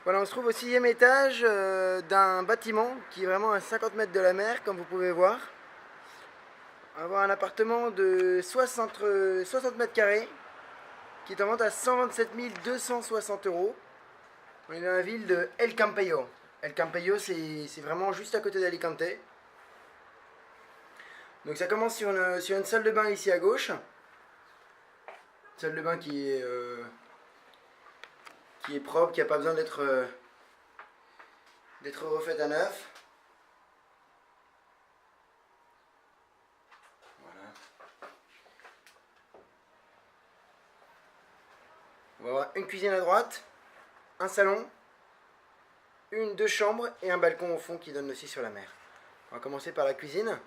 Voilà, on se trouve au 6e étage d'un bâtiment qui est vraiment à 50 mètres de la mer, comme vous pouvez voir. On va avoir un appartement de 60 mètres carrés qui est en vente à 127 260 euros. On est dans la ville de El Campello. El Campello, c'est vraiment juste à côté d'Alicante. Donc ça commence sur une salle de bain ici à gauche. Salle de bain qui est propre, qui n'a pas besoin d'être refaite à neuf. Voilà. On va avoir une cuisine à droite, un salon, deux chambres et un balcon au fond qui donne aussi sur la mer. On va commencer par la cuisine.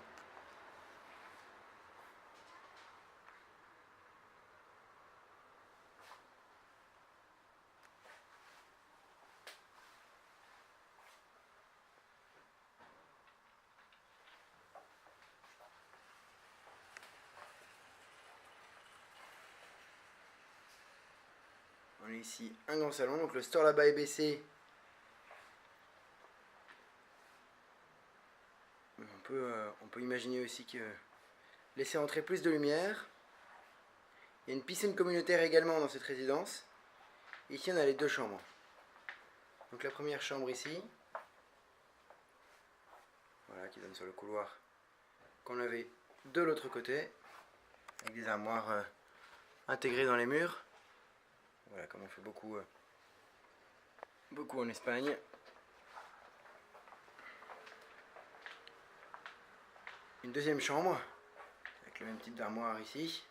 On a ici un grand salon, donc le store là-bas est baissé. On peut imaginer aussi que laisser entrer plus de lumière. Il y a une piscine communautaire également dans cette résidence. Ici on a les deux chambres. Donc la première chambre ici, voilà, qui donne sur le couloir qu'on avait de l'autre côté, avec des armoires intégrées dans les murs. Voilà, comme on fait beaucoup en Espagne. Une deuxième chambre, avec le même type d'armoire ici.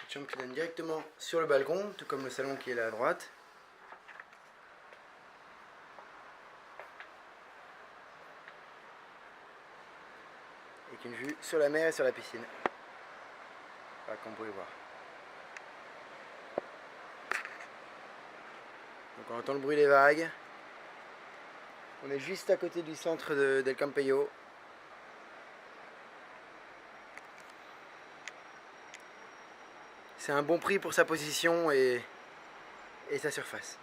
Une chambre qui donne directement sur le balcon, tout comme le salon qui est là à droite. Avec une vue sur la mer et sur la piscine. Voilà, comme vous pouvez voir. Donc on entend le bruit des vagues. On est juste à côté du centre d'El Campello. C'est un bon prix pour sa position et sa surface.